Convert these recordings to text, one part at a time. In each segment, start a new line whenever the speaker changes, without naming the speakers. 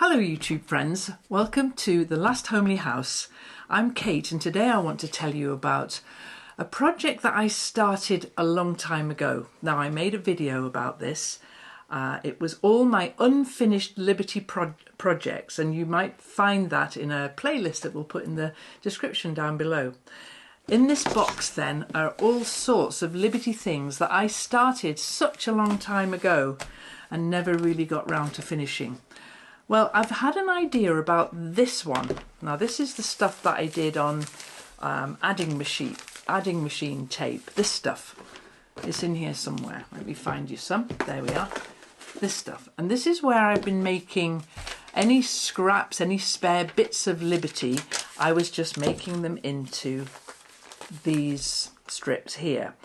Hello YouTube friends, welcome to The Last Homely House. I'm Kate and today I want to tell you about a project that I started a long time ago. Now I made a video about this. It was all my unfinished Liberty projects, and you might find that in a playlist that we'll put in the description down below. In this box then are all sorts of Liberty things that I started such a long time ago and never really got round to finishing. Well, I've had an idea about this one. Now this is the stuff that I did on adding machine tape. This stuff is in here somewhere. Let me find you some. There we are. This stuff. And this is where I've been making any scraps, any spare bits of Liberty. I was just making them into these strips here.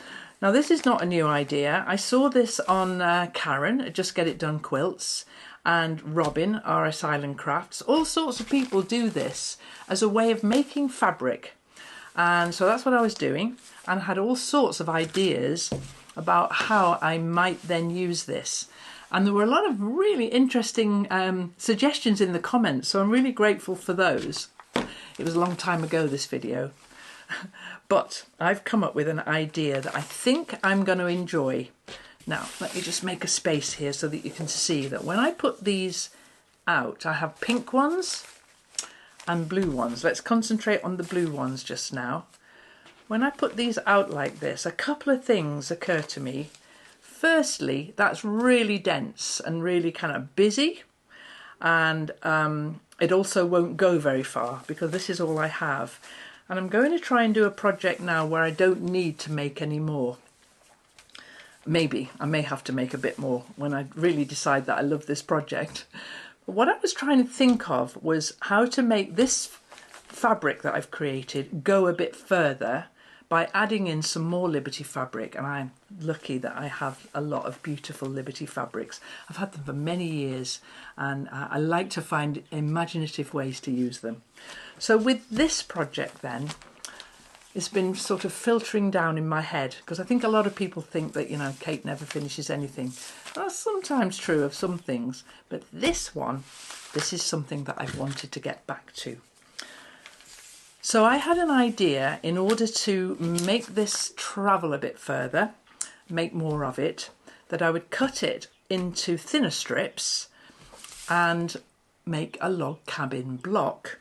Now this is not a new idea. I saw this on Karen at Just Get It Done Quilts, and Robin, RS Island Crafts. All sorts of people do this as a way of making fabric. And so that's what I was doing, and had all sorts of ideas about how I might then use this. And there were a lot of really interesting suggestions in the comments, so I'm really grateful for those. It was a long time ago, this video. But I've come up with an idea that I think I'm going to enjoy. Now, let me just make a space here so that you can see that when I put these out, I have pink ones and blue ones. Let's concentrate on the blue ones just now. When I put these out like this, a couple of things occur to me. Firstly, that's really dense and really kind of busy, and it also won't go very far because this is all I have. And I'm going to try and do a project now where I don't need to make any more. Maybe I may have to make a bit more when I really decide that I love this project. But what I was trying to think of was how to make this fabric that I've created go a bit further by adding in some more Liberty fabric. And I'm lucky that I have a lot of beautiful Liberty fabrics. I've had them for many years, and I like to find imaginative ways to use them. So with this project then, it's been sort of filtering down in my head, because I think a lot of people think that, you know, Kate never finishes anything. That's sometimes true of some things, but this one, this is something that I've wanted to get back to. So I had an idea, in order to make this travel a bit further, make more of it, that I would cut it into thinner strips and make a log cabin block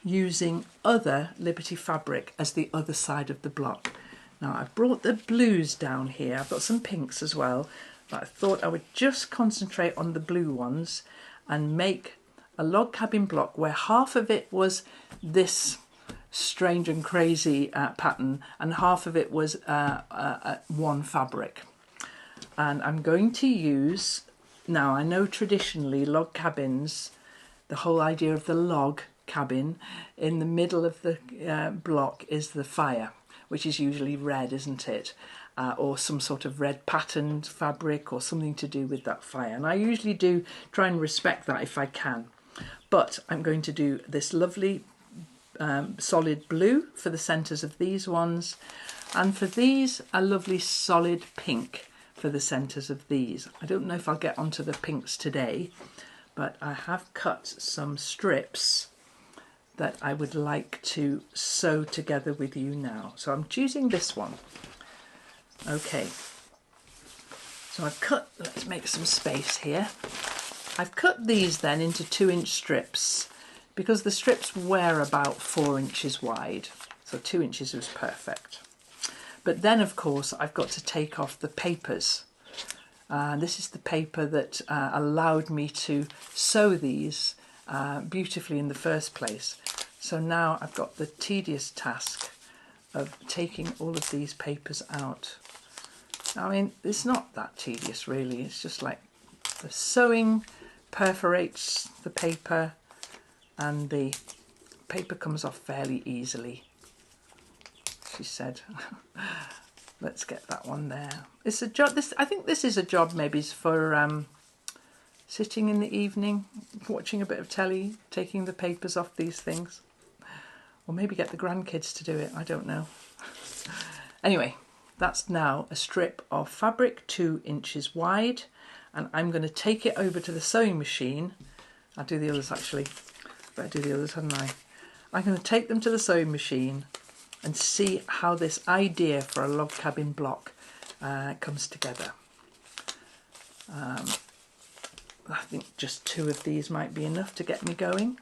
using other Liberty fabric as the other side of the block. Now I've brought the blues down here. I've got some pinks as well, but I thought I would just concentrate on the blue ones and make a log cabin block where half of it was this strange and crazy pattern and half of it was one fabric. And I'm going to use, now I know traditionally log cabins, the whole idea of the log cabin in the middle of the block is the fire, which is usually red, isn't it? Or some sort of red patterned fabric or something to do with that fire. And I usually do try and respect that if I can. But I'm going to do this lovely solid blue for the centres of these ones, and for these a lovely solid pink for the centres of these. I don't know if I'll get onto the pinks today, but I have cut some strips that I would like to sew together with you now. So I'm choosing this one. Okay, so I've cut, let's make some space here. I've cut these then into 2-inch strips because the strips were about 4 inches wide, so 2 inches was perfect. But then of course I've got to take off the papers. This is the paper that allowed me to sew these beautifully in the first place. So now I've got the tedious task of taking all of these papers out. I mean, it's not that tedious really, it's just like the sewing perforates the paper and the paper comes off fairly easily, she said. Let's get that one there. It's a job, I think this is a job maybe for sitting in the evening, watching a bit of telly, taking the papers off these things. Or maybe get the grandkids to do it, I don't know. Anyway, that's now a strip of fabric 2 inches wide, and I'm going to take it over to the sewing machine I'll do the others actually. Better do the others, hadn't I? I'm going to take them to the sewing machine and see how this idea for a log cabin block comes together. I think just 2 of these might be enough to get me going.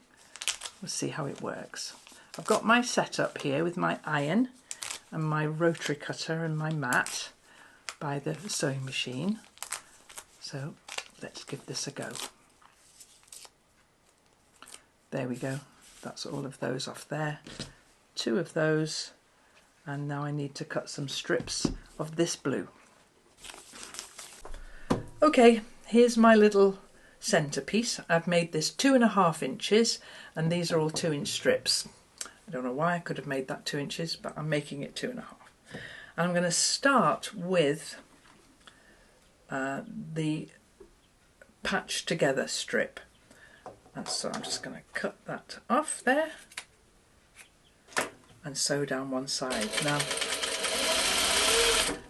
We'll see how it works. I've got my setup here with my iron and my rotary cutter and my mat by the sewing machine. So let's give this a go. There we go. That's all of those off there. 2 of those. And now I need to cut some strips of this blue. Okay, here's my little centerpiece. I've made this 2.5 inches and these are all 2-inch strips. I don't know why, I could have made that 2 inches, but I'm making it 2.5. And I'm going to start with the patch together strip. And so I'm just going to cut that off there and sew down one side. Now,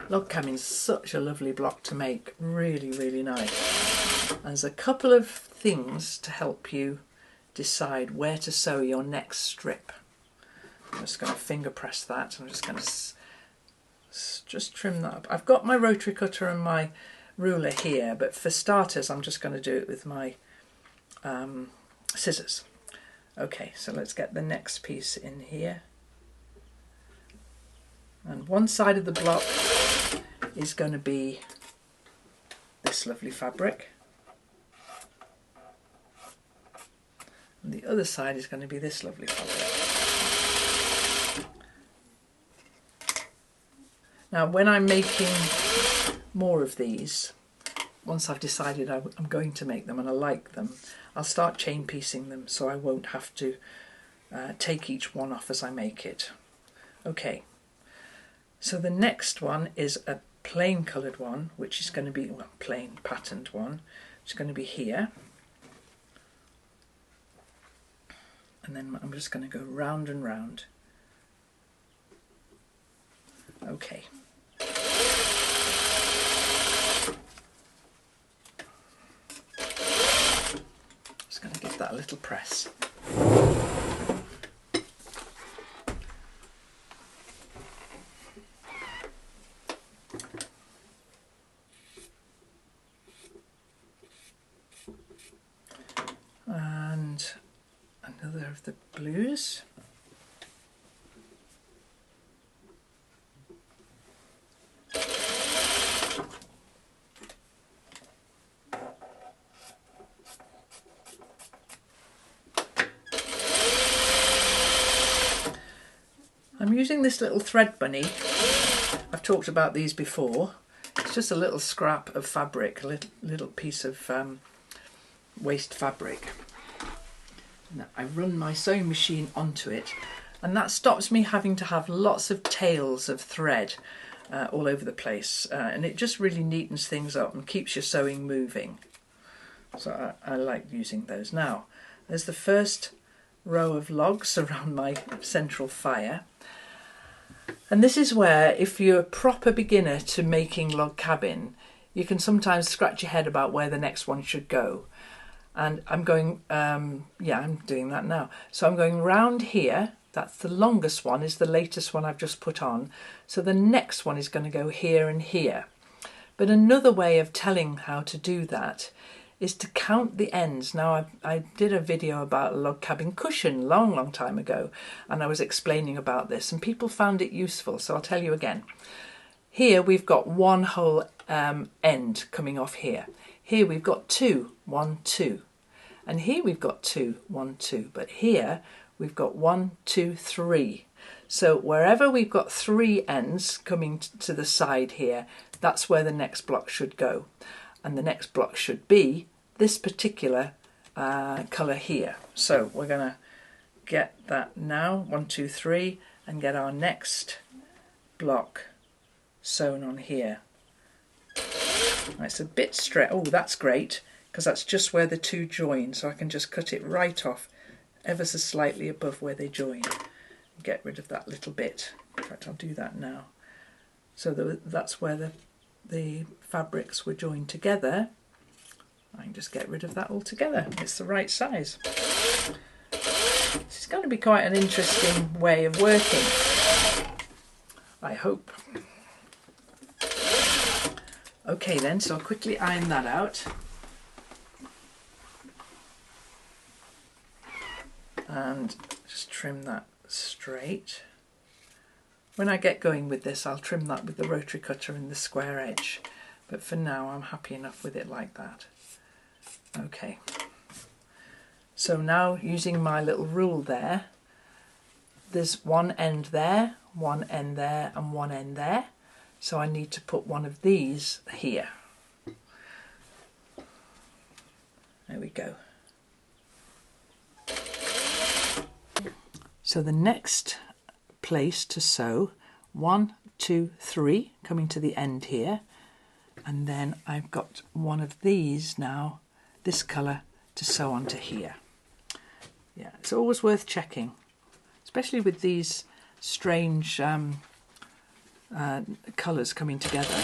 log cabin is such a lovely block to make, really, really nice. And there's a couple of things to help you decide where to sew your next strip. I'm just going to finger press that. I'm just going to just trim that up. I've got my rotary cutter and my ruler here, but for starters I'm just going to do it with my scissors. Okay, so let's get the next piece in here. And one side of the block is going to be this lovely fabric. And the other side is going to be this lovely fabric. Now when I'm making more of these, once I've decided I'm going to make them and I like them, I'll start chain piecing them so I won't have to take each one off as I make it. Okay, so the next one is a plain coloured one, which is going to be, well, plain patterned one, which is going to be here. And then I'm just going to go round and round. Okay. Just going to give that a little press. And another of the blues. I'm using this little thread bunny. I've talked about these before. It's just a little scrap of fabric, a little piece of waste fabric. Now I run my sewing machine onto it, and that stops me having to have lots of tails of thread all over the place, and it just really neatens things up and keeps your sewing moving. So I like using those. Now there's the first row of logs around my central fire, and this is where, if you're a proper beginner to making log cabin, you can sometimes scratch your head about where the next one should go. And I'm going, yeah, I'm doing that now. So I'm going round here. That's the longest one, is the latest one I've just put on. So the next one is going to go here and here. But another way of telling how to do that is to count the ends. Now, I did a video about a log cabin cushion long time ago, and I was explaining about this, and people found it useful, so I'll tell you again. Here we've got one whole end coming off here. Here we've got 2, 1, 2. And here we've got 2, 1, 2. But here we've got 1, 2, 3. So wherever we've got 3 ends coming to the side here, that's where the next block should go. And the next block should be this particular colour here. So we're going to get that now, 1, 2, 3, and get our next block sewn on here. It's a bit straight. Oh, that's great, because that's just where the 2 join, so I can just cut it right off ever so slightly above where they join. Get rid of that little bit. In fact, I'll do that now. So that's where the fabrics were joined together. I can just get rid of that altogether. It's the right size. This is going to be quite an interesting way of working, I hope. Okay then, so I'll quickly iron that out. And just trim that straight. When I get going with this, I'll trim that with the rotary cutter and the square edge. But for now, I'm happy enough with it like that. Okay. So now, using my little rule there, there's one end there, one end there, and one end there. So I need to put one of these here. There we go. So the next place to sew, 1, 2, 3, coming to the end here, and then I've got one of these now, this colour, to sew onto here. Yeah, it's always worth checking, especially with these strange colours coming together.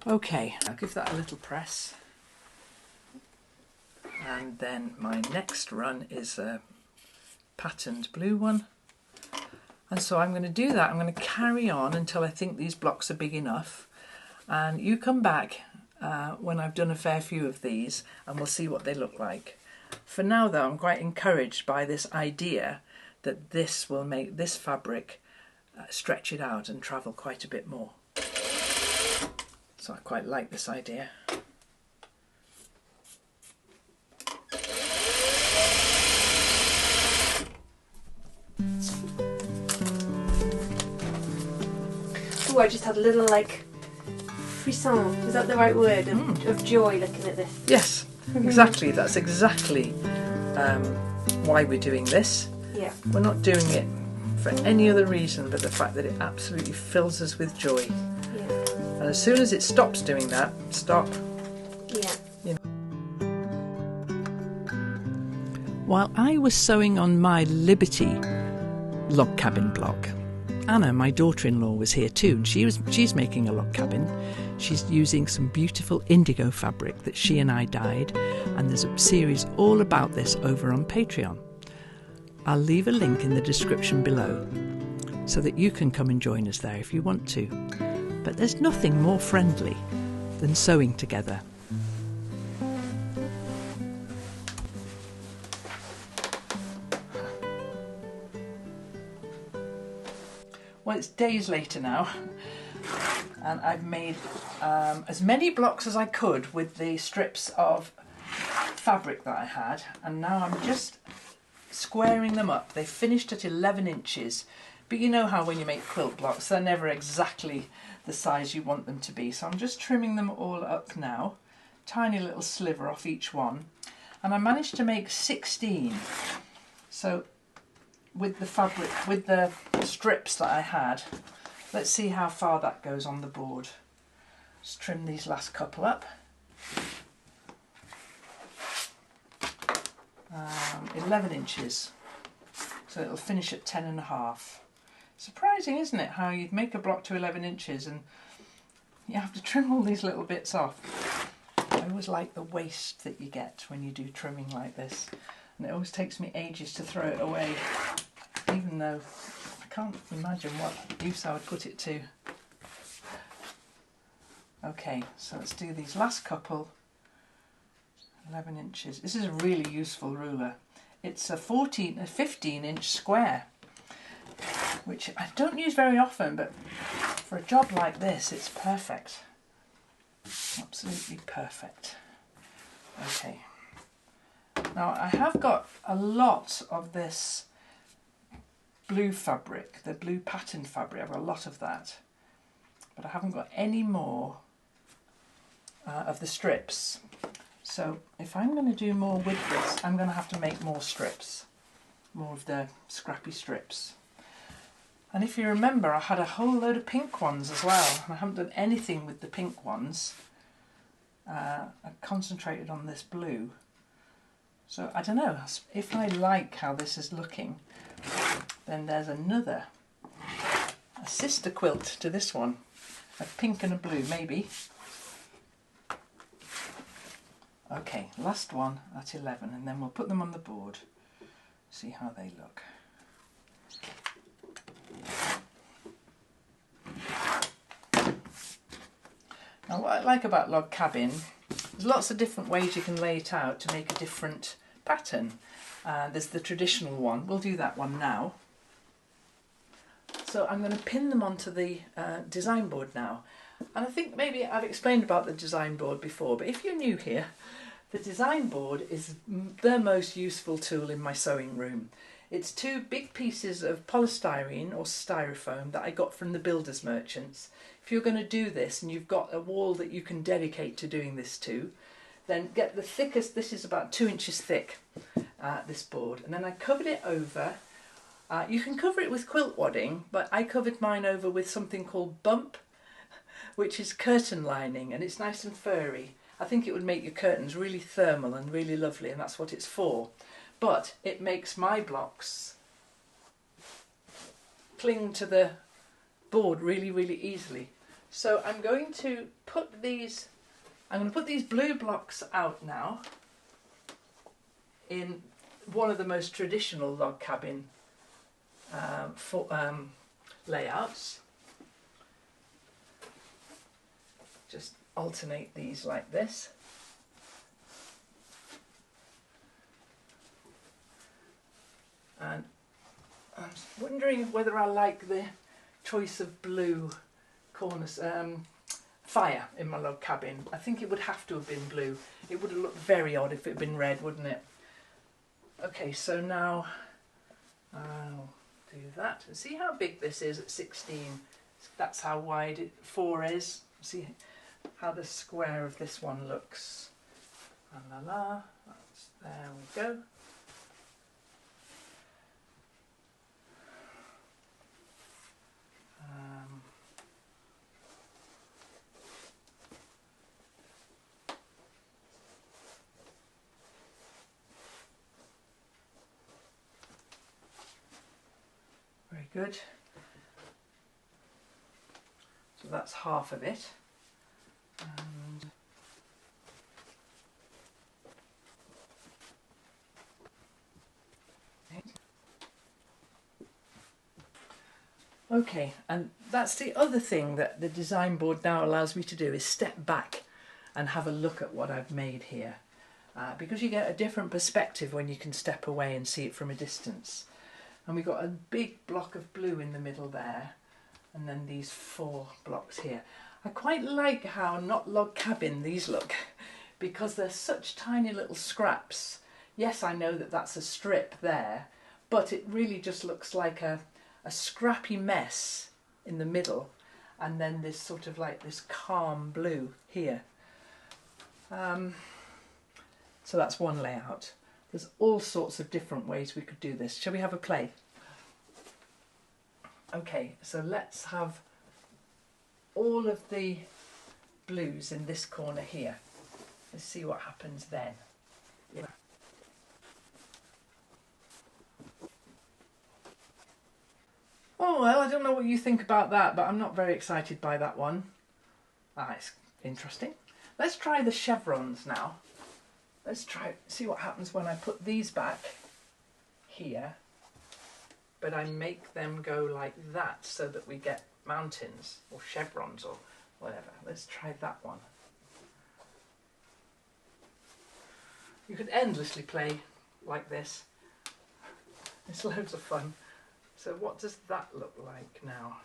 Okay, I'll give that a little press. And then my next run is a patterned blue one. And so I'm going to do that. I'm going to carry on until I think these blocks are big enough. And you come back when I've done a fair few of these and we'll see what they look like. For now though, I'm quite encouraged by this idea that this will make this fabric stretch it out and travel quite a bit more. So I quite like this idea.
Oh, I just had a little like frisson, is that the right word, of joy looking at this.
Yes, exactly. That's exactly why we're doing this.
Yeah.
We're not doing it for any other reason but the fact that it absolutely fills us with joy.
Yeah.
And as soon as it stops doing that, stop.
Yeah.
You know. While I was sewing on my Liberty log cabin block, Anna, my daughter-in-law, was here too, and she's making a log cabin. She's using some beautiful indigo fabric that she and I dyed, and there's a series all about this over on Patreon. I'll leave a link in the description below so that you can come and join us there if you want to. But there's nothing more friendly than sewing together. Well, it's days later now, and I've made as many blocks as I could with the strips of fabric that I had, and now I'm just squaring them up. They finished at 11 inches, but you know how when you make quilt blocks, they're never exactly the size you want them to be. So I'm just trimming them all up now, tiny little sliver off each one, and I managed to make 16. So with the fabric, with the strips that I had, let's see how far that goes on the board. Just trim these last couple up. 11 inches, so it'll finish at 10.5. Surprising, isn't it, how you'd make a block to 11 inches and you have to trim all these little bits off. I always like the waste that you get when you do trimming like this, and it always takes me ages to throw it away, even though I can't imagine what use I would put it to. Okay, so let's do these last couple. 11 inches. This is a really useful ruler. It's a 15-inch square, which I don't use very often, but for a job like this, it's perfect. Absolutely perfect. Okay. Now I have got a lot of this blue fabric, the blue pattern fabric. I've got a lot of that, but I haven't got any more of the strips. So if I'm going to do more with this, I'm going to have to make more strips, more of the scrappy strips. And if you remember, I had a whole load of pink ones as well, and I haven't done anything with the pink ones. I concentrated on this blue. So I don't know, if I like how this is looking, Then there's another, a sister quilt to this one, a pink and a blue maybe. Okay, last one at 11, and then we'll put them on the board, see how they look. Now what I like about log cabin, there's lots of different ways you can lay it out to make a different pattern. There's the traditional one, we'll do that one now. So I'm going to pin them onto the design board now. And I think maybe I've explained about the design board before, but if you're new here, the design board is the most useful tool in my sewing room. It's two big pieces of polystyrene or styrofoam that I got from the builders merchants. If you're going to do this and you've got a wall that you can dedicate to doing this to, then get the thickest, this is about 2 inches thick, this board, and then I covered it over. You can cover it with quilt wadding, but I covered mine over with something called bump, which is curtain lining, and it's nice and furry. I think it would make your curtains really thermal and really lovely, and that's what it's for. But it makes my blocks cling to the board really, really easily. So I'm going to put these blue blocks out now in one of the most traditional log cabin layouts. Just alternate these like this. And I'm wondering whether I like the choice of blue corners, fire in my log cabin. I think it would have to have been blue. It would have looked very odd if it had been red, wouldn't it? Okay, so now I'll do that. See how big this is at 16? That's how wide 4 is. See how the square of this one looks. La la la. There we go. Very good. So that's half of it. And okay, and that's the other thing that the design board now allows me to do, is step back and have a look at what I've made here. Because you get a different perspective when you can step away and see it from a distance. And we've got a big block of blue in the middle there, and then these 4 blocks here. I quite like how not log cabin these look, because they're such tiny little scraps. Yes, I know that that's a strip there, but it really just looks like a scrappy mess in the middle, and then this sort of like this calm blue here. So that's one layout. There's all sorts of different ways we could do this. Shall we have a play? Okay, so let's have all of the blues in this corner here. Let's see what happens then. Yeah. Oh, well, I don't know what you think about that, but I'm not very excited by that one. It's interesting. Let's try the chevrons now. Let's see what happens when I put these back here, but I make them go like that so that we get mountains or chevrons or whatever. Let's try that one. You could endlessly play like this. It's loads of fun. So what does that look like now?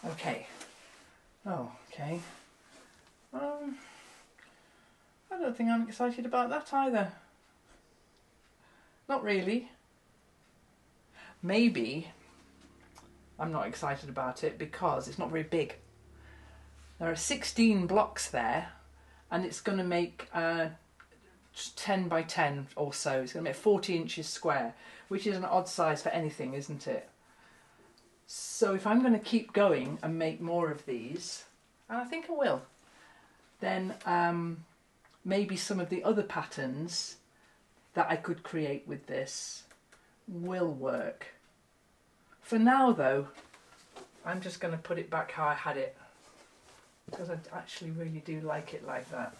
Okay. Oh, okay. I don't think I'm excited about that either. Not really. Maybe I'm not excited about it because it's not very big. There are 16 blocks there, and it's going to make 10 by 10 or so. It's going to make 40 inches square, which is an odd size for anything, isn't it? So if I'm going to keep going and make more of these, and I think I will, then maybe some of the other patterns that I could create with this will work. For now though, I'm just going to put it back how I had it, because I actually really do like it like that.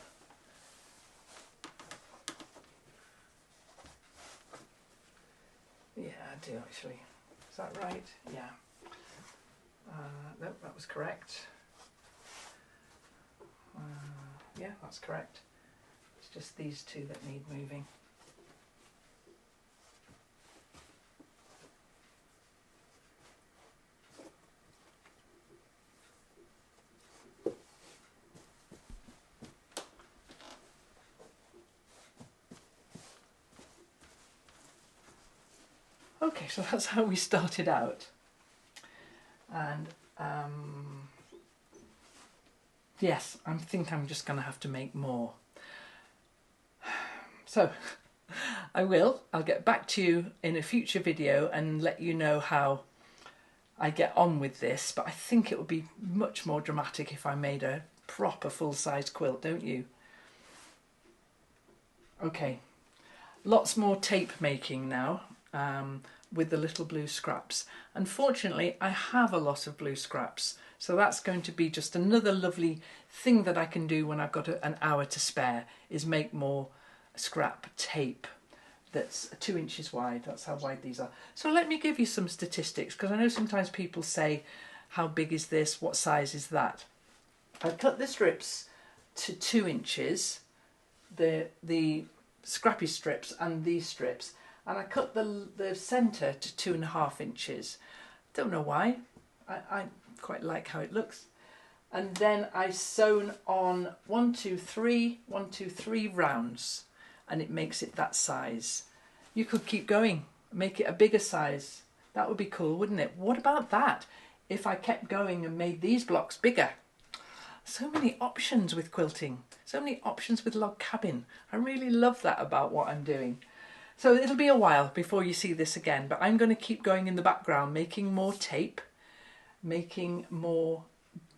Yeah, I do actually. Is that right? Yeah. No, that was correct. Yeah, that's correct. It's just these two that need moving. Okay, so that's how we started out. And yes, I think I'm just going to have to make more. So I'll get back to you in a future video and let you know how I get on with this, but I think it would be much more dramatic if I made a proper full-size quilt, don't you? Okay, lots more tape making now with the little blue scraps. Unfortunately, I have a lot of blue scraps, so that's going to be just another lovely thing that I can do when I've got an hour to spare, is make more scrap tape that's 2 inches wide. That's how wide these are. So let me give you some statistics, because I know sometimes people say, how big is this, what size is that? I cut the strips to 2 inches, the Scrappy strips and these strips, and I cut the centre to 2.5 inches. Don't know why, I quite like how it looks. And then I sewn on 1, 2, 3 rounds, and it makes it that size. You could keep going, make it a bigger size. That would be cool, wouldn't it? What about that if I kept going and made these blocks bigger? So many options with quilting, so many options with log cabin. I really love that about what I'm doing. So it'll be a while before you see this again, but I'm going to keep going in the background, making more tape, making more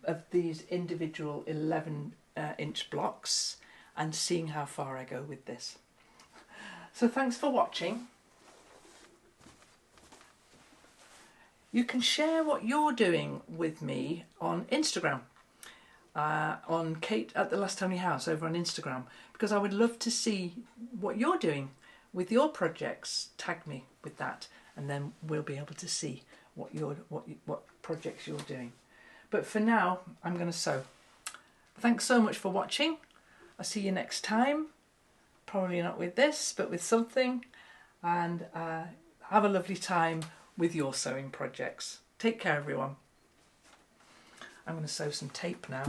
of these individual 11-inch blocks, and seeing how far I go with this. So thanks for watching. You can share what you're doing with me on Instagram, on Kate at the Last Homely House over on Instagram, because I would love to see what you're doing with your projects. Tag me with that, and then we'll be able to see what projects you're doing. But for now, I'm going to sew. Thanks so much for watching. I'll see you next time. Probably not with this, but with something. And have a lovely time with your sewing projects. Take care, everyone. I'm going to sew some tape now.